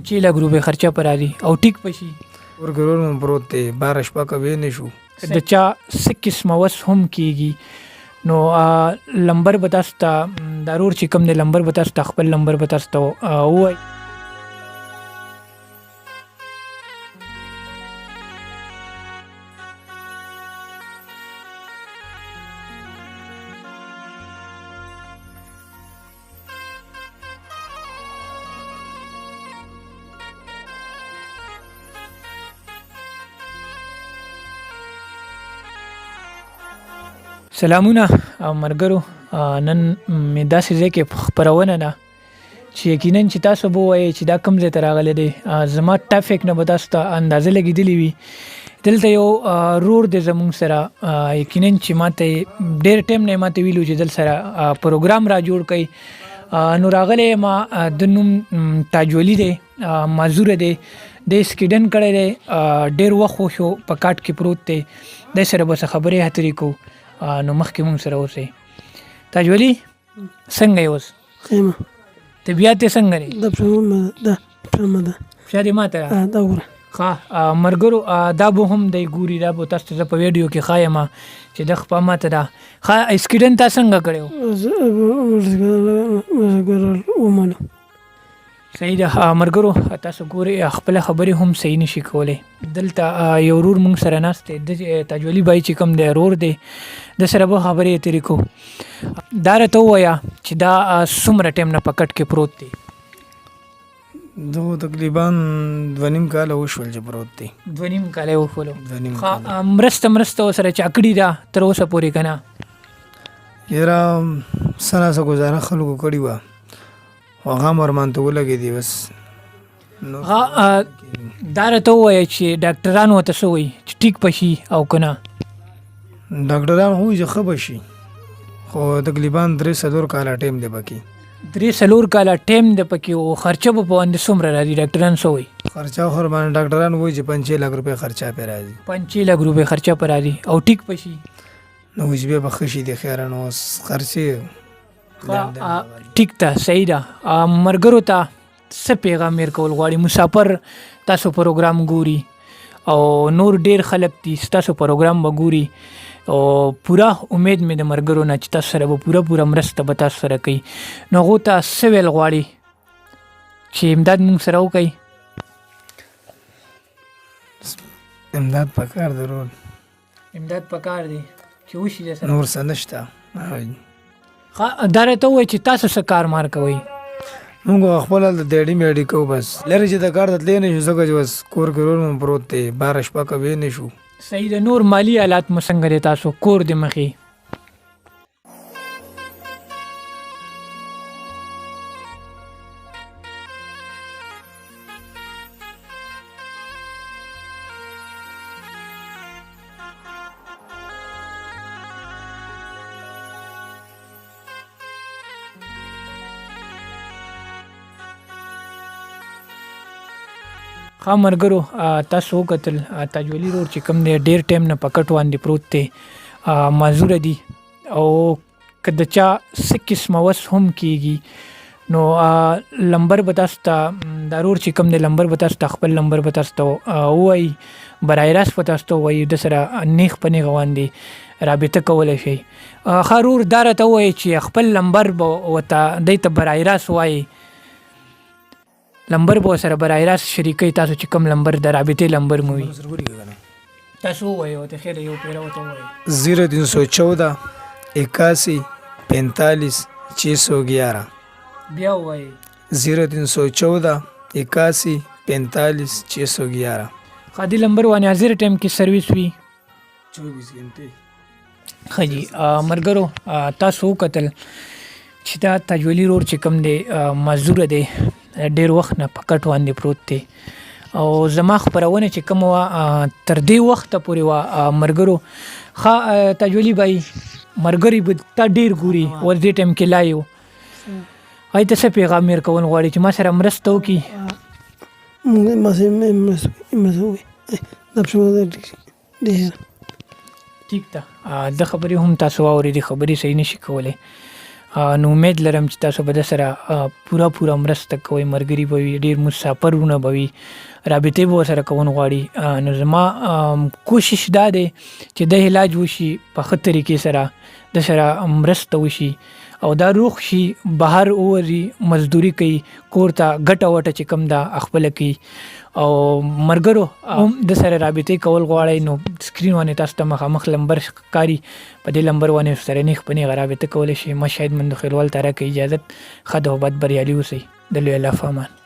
چې لا ګروپ خرچه پر راځي او ټیک پشي ورګرور مون پروت دی 12 شپه کوي نشو د چا سکس موس هم کیږي نو لمبر بتاستا ضرور چې کوم د لمبر بتاستا خپل لمبر بتاستا وای سلامونه مرګرو نن مې داسې ځای کې خپرونه ده چې یقینا چې تاسو به وایي چې دا کوم ځای ته راغلی دی زما ټافیک نه به تاسو ته اندازه لګېدلې وي دلته یو رور دی زموږ سره یقینا چې ماته ډېر ټایم نه ماته ویلو چې دل سره پروګرام را جوړ کړئ نو راغلی ما د نوم تاجولي دی معذور دی د سکیډن کړی دی ډېر وخت شو په کاټ کې پروت دی د سره به خبرې اترې کوو نو مخکې مونږ سره اوسئ تاجولي څنګه یې اوس خیمه طبیعت یې څنګه دی دا پښه ده پښه دې ماته ده دا وګوره ښه ملګرو دا به هم دی ګوري دا به تاسو ته زه په ویډیو کې ښایم چې د خپه ماته ده ښه اسکیډن تا څنګه کړی ومنو صحیح ده ملګرو تاسو ګورئ خپله خبرې هم صحیح نشي کولی دلته یو ورور موږ سره ناست دی د تاجولي بای چې کوم دی ورور دی د سره به خبرې اترې کوو دا راته ووایه چې دا څومره ټایم نه په کټ کې پروت دی دغه تقریبا 2.5 کاله وشول چې پروت دی 2.5 کاله وشولو 2.5 کاله مرسته ورسره چاکړي ده تر اوسه پورې که نه یاره څه ناڅه ګزاره خلکو کړې وه خو هغه هم ورمان ته ولګېدې بس دا راته ووایه چې ډاکټران ورته څه وایي چې ټیک به شي او که نه ډاکټران خو وایي چې ښه به شي خو تقریبا 3-4 کاله ټایم دی پکې 3-4 کاله ټایم دی پکې او خرچه به په باندې څومره راځي ډاکټران څه وایي خرچه خو باندې ډاکټران وایي چې 5 لک روپۍ خرچه پرې راځي 5 لک روپۍ خرچه پرې راځي او ټیک به شي نو وایي چې بیا به ښه شي د خیره نو اوس خرچې ټیک ده صحیح ده ملګرو ته څه پیغام ورکول غواړي مسافر تاسو پروګرام ګوري او نور ډیر خلک دي تاسو پروګرام به ګوري او پوره امید مې د ملګرو نه چې تاسو سره به پوره مرسته به تاسو سره کوي نو هغو ته څه ویل غواړي چې امداد موږ سره وکړي امداد پکار ضرور امداد پکار دی چې وشي د سره نور څه نشته دا راته ووایي چې تاسو څه کار مار کوئ مونږ خپل د ډېډي میډي کوو بس لرې چې د کار ته تللی نه شو ځکه چې بس کور کې ورور مو پروت دی 12 شپه کوی نه شو صحیح ده نور مالی حالات مو څنګه دی تاسو کور د مخې ښه ملګرو تاسو وکتل تاجولي رور چې کوم دی ډېر ټایم نه په کټ باندې پروت دی معذوره دي او که د چا څه قسمه وس هم کیږي نو لمبر به تاسو ته دا رور چې کوم دی لمبر به تاسو ته خپل لمبر به تاسو ته ووایي برای راست به تاسو ته ووایي د سره نیغ په نیغه باندې رابطه کولی شئ ښه رور دا راته ووایي چې خپل لمبر به ورته دی ته برای راست وایي لمبر به سره برای راست شریکوي تاسو چې کوم لمبر د رابطې لمبر مو وي تاسو ووایئ ورته خیر یو پیره ورته ووایئ 0314 81 45 611 بیا ووایئ 0314 81 45 611 ښه دې لمبر باندې حاضر ټایم کې سرویس وي 24 घंटे ښه جي ملګرو تاسو وکتل چې دا تاجولي رور چې کوم دی معذوره دی ډېر وخت نه په کټ باندې پروت دی او زما خپرونه چې کومه وه تر دې وخته پورې وه ملګرو ښه تاجولي بای ملګري به تا ډېر ګوري ور دې ټایم کې لا یو هغې ته څه پیغام ورکول غواړي چې ما سره مرسته وکړي ټیک ده د خبرې هم تاسو واورېدې خبرې صحیح نشي کولی نو امید لرم چې تاسو به سره پوره مرسته کوئ، مرګري به وي، ډېر مسافرونه به وي، رابطې به ورسره کول غواړي. نو زما کوشش دا دی چې د علاج وشي په ښه طریقې سره، د سره مرسته وشي او دا روغ شي، بهر ووځي، مزدوري کوي، کور ته ګټه وټه چې کوم ده خپله کوي. او ملګرو هم د سره رابطې کول غواړئ نو سکرین باندې تاسو ته مخامخ لمبر ښکاري، په دې لمبر باندې سره نیغ په نیغه رابطه کولی شئ. ما شاید مندو خیلوال ته راکړئ اجازت. ښه ده او بد بریالي اوسئ. د لوی الله په امان.